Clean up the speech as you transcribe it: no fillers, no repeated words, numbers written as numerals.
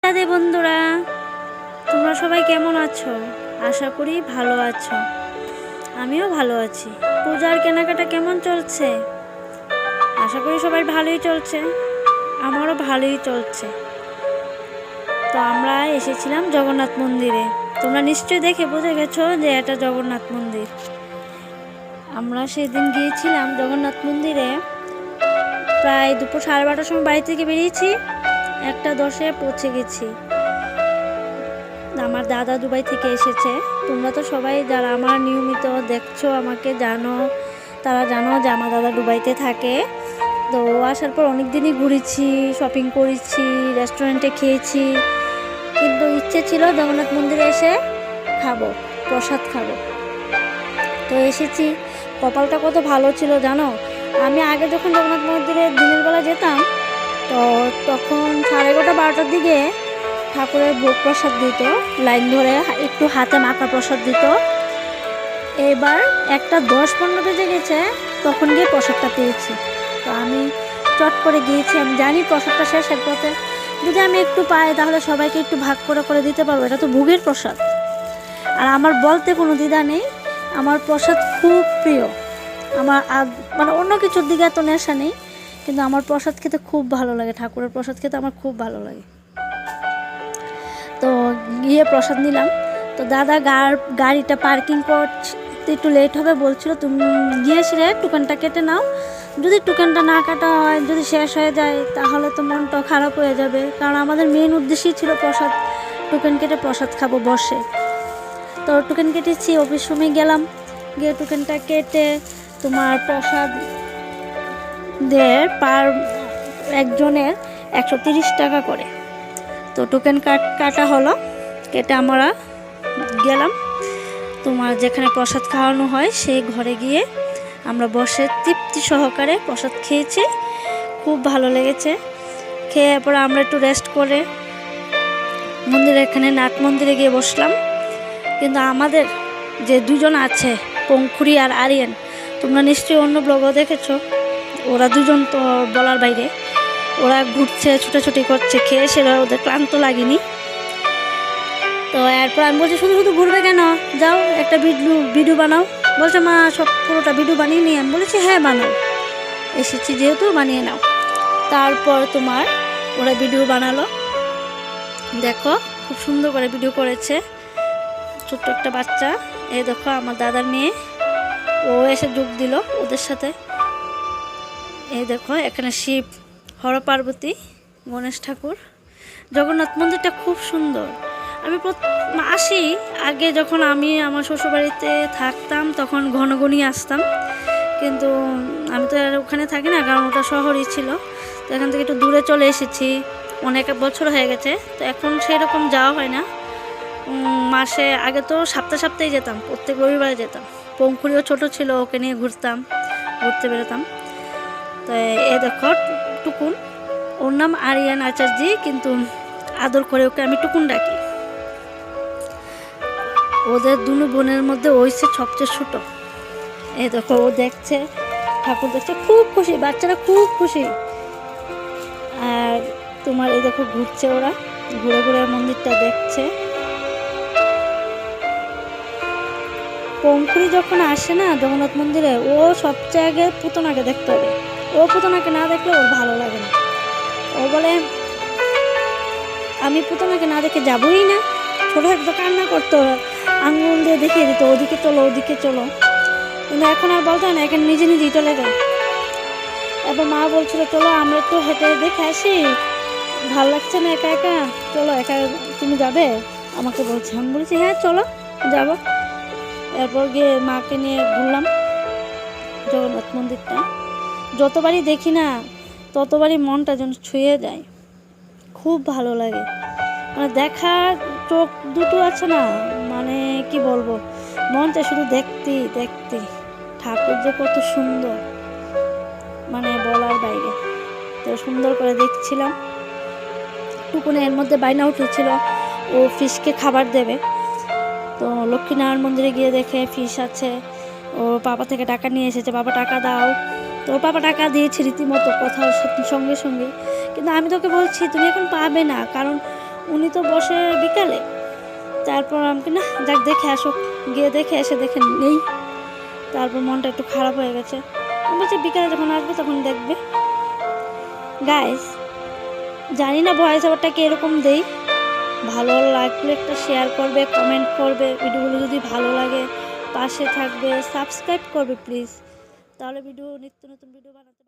রাধে বন্ধুরা, তোমরা সবাই কেমন আছো? আশা করি ভালো আছো। আমিও ভালো আছি। পূজার কেনাকাটা কেমন চলছে? আশা করি সবাই ভালোই চলছে। আমারও ভালোই চলছে। তো আমরা এসেছিলাম জগন্নাথ মন্দিরে। তোমরা নিশ্চয়ই দেখে বুঝে গেছো যে এটা জগন্নাথ মন্দির। আমরা সেদিন গিয়েছিলাম জগন্নাথ মন্দিরে, প্রায় দুপুর 12:30টার সময় বাড়ি থেকে বেরিয়েছি, 1:10-এ পৌঁছে গেছি। আমার দাদা দুবাই থেকে এসেছে। তোমরা তো সবাই যারা আমার নিয়মিত দেখছো আমাকে জানো, তারা জানো যে আমার দাদা দুবাইতে থাকে। তো আসার পর অনেক দিনই ঘুরেছি, শপিং করেছি, রেস্টুরেন্টে খেয়েছি, কিন্তু ইচ্ছে ছিল জগন্নাথ মন্দিরে এসে খাবো, প্রসাদ খাবো। তো এসেছি। কপালটা কত ভালো ছিল জানো। আমি আগে যখন জগন্নাথ মন্দিরে দিনের বেলা যেতাম, তো তখন 11:30-12টার দিকে ঠাকুরের ভোগ প্রসাদ দিত, লাইন ধরে একটু হাতে মাখা প্রসাদ দিত। এবার 1:10-15 বেজে গেছে, তখন গিয়ে প্রসাদটা পেয়েছি। তো আমি চট করে গিয়েছি। আমি জানি প্রসাদটা শেষের পথে যদি আমি একটু পাই তাহলে সবাইকে একটু ভাগ করে করে দিতে পারবো। এটা তো ভোগের প্রসাদ, আর আমার বলতে কোনো দ্বিধা নেই, আমার প্রসাদ খুব প্রিয়। আমার মানে অন্য কিছুর দিকে এত নেশা নেই, কিন্তু আমার প্রসাদ খেতে খুব ভালো লাগে। ঠাকুরের প্রসাদ খেতে আমার খুব ভালো লাগে। তো গিয়ে প্রসাদ নিলাম। তো দাদা গাড়িটা পার্কিং করতে একটু লেট হবে বলছিল, তুমি গিয়ে সেরে টোকেনটা কেটে নাও। যদি টোকেনটা না কাটা হয়, যদি শেষ হয়ে যায়, তাহলে তো মনটা খারাপ হয়ে যাবে। কারণ আমাদের মেন উদ্দেশ্যই ছিল প্রসাদ, টোকেন কেটে প্রসাদ খাবো বসে। তো টোকেন কেটেছি, অফিস সময় গেলাম, গিয়ে টোকেনটা কেটে তোমার প্রসাদ দিয়ে পার একজনের 130 টাকা করে। তো টোকেন কাটা হলো, কেটে আমরা গেলাম তোমার যেখানে প্রসাদ খাওয়ানো হয় সেই ঘরে গিয়ে আমরা বসে তৃপ্তি সহকারে প্রসাদ খেয়েছি। খুব ভালো লেগেছে। খেয়ে পরে আমরা একটু রেস্ট করে মন্দিরের এখানে নাট মন্দিরে গিয়ে বসলাম। কিন্তু আমাদের যে দুজন আছে, পঙ্খুরি আর আরিয়ান, তোমরা নিশ্চয়ই অন্য ব্লগও দেখেছো, ওরা দুজন তো বলার বাইরে। ওরা ঘুরছে, ছুটাছুটি করছে, খেয়ে সেরা ওদের ক্লান্ত লাগেনি। তো এরপর আমি বলছি শুধু শুধু ঘুরবে কেন, যাও একটা ভিডিও বানাও। বলছে মা সব পুরোটা ভিডিও বানিয়ে নিই। আমি বলেছি হ্যাঁ বানাও, এসেছি যেহেতু বানিয়ে নাও। তারপর তোমার ওরা ভিডিও বানালো, দেখো খুব সুন্দর করে ভিডিও করেছে। ছোট্ট একটা বাচ্চা, এই দেখো আমার দাদার মেয়ে, ও এসে যোগ দিল ওদের সাথে। এই দেখো এখানে শিব, হর পার্বতী, গণেশ ঠাকুর। জগন্নাথ মন্দিরটা খুব সুন্দর। আমি আসি আগে, যখন আমি আমার শ্বশুরবাড়িতে থাকতাম তখন ঘন ঘনই আসতাম, কিন্তু আমি তো আর ওখানে থাকি না, কারণ ওটা শহরই ছিল। তো এখান থেকে একটু দূরে চলে এসেছি, অনেক বছর হয়ে গেছে। তো এখন সেরকম যাওয়া হয় না। মাসে আগে তো সপ্তাহে যেতাম, প্রত্যেক রবিবারে যেতাম। পঙ্খুরিও ছোট ছিল, ওকে নিয়ে ঘুরতে বেরোতাম। তো এ দেখো টুকুন, ওর নাম আরিয়ান আচার্যি, কিন্তু আদর করে ওকে আমি টুকুন ডাকি। ওদের দুনো বোনের মধ্যে ওই সে সবচেয়ে ছোট। এই দেখো ও দেখছে, ঠাকুর দেখছে, খুব খুশি, বাচ্চারা খুব খুশি। আর তোমার এই দেখো ঘুরছে, ওরা ঘুরে ঘুরে মন্দিরটা দেখছে। পঙ্খুরি যখন আসে না জগন্নাথ মন্দিরে, ও সবচেয়ে আগে পুতনাকে দেখতে হবে। ও পুতনাকে না দেখলে ওর ভালো লাগে না। ও বলে আমি পুতনাকে না দেখে যাবই না। ছোটো একটু কান্না করতো, আঙুল দিয়ে দেখিয়ে দিত ওদিকে চলো ওদিকে চলো, কিন্তু এখন আর বলতো না, এখন নিজে নিজেই চলে যায়। এবার মা বলছিল চলো আমরা একটু হেঁটে দেখে আসি, ভালো লাগছে না একা একা, চলো একা তুমি যাবে আমাকে বলছে। আমি বলছি হ্যাঁ চলো যাবো। এরপর গিয়ে মাকে নিয়ে ঘুরলাম জগন্নাথ মন্দিরটা। যতবারই দেখি না ততবারই মনটা যেন ছুঁয়ে যায়, খুব ভালো লাগে। মানে দেখার চোখ দুটো আছে না, মানে কি বলবো, মন চায় শুধু দেখতে দেখতে। ঠাকুর যে কত সুন্দর, মানে বলার বাইরে। তো সুন্দর করে দেখছিলাম। টুকুনে এর মধ্যে বাইনা উঠেছিল ও ফিশকে খাবার দেবে। তো লক্ষ্মীনারায়ণ মন্দিরে গিয়ে দেখে ফিশ আছে, ওর পাপা থেকে টাকা নিয়ে এসেছে, বাবা টাকা দাও। তো ওর পাপা টাকা দিয়েছে রীতিমতো, কথার সঙ্গে সঙ্গে। কিন্তু আমি তোকে বলছি তুমি এখন পাবে না, কারণ উনি তো বসে বিকালে, তারপর আমাকে না যাক দেখে আসো, গিয়ে দেখে এসে দেখে নেই, তারপর মনটা একটু খারাপ হয়ে গেছে। আমি বলছি বিকালে যখন আসবে তখন দেখবে। গাইস জানি না ভয়েস ওভারটা কি এরকম দেই, ভালো লাগলে একটা শেয়ার করবে, কমেন্ট করবে, ভিডিওগুলো যদি ভালো লাগে পাশে থাকবে, সাবস্ক্রাইব করবে প্লিজ, তাহলে নিত্য নতুন ভিডিও বানাতে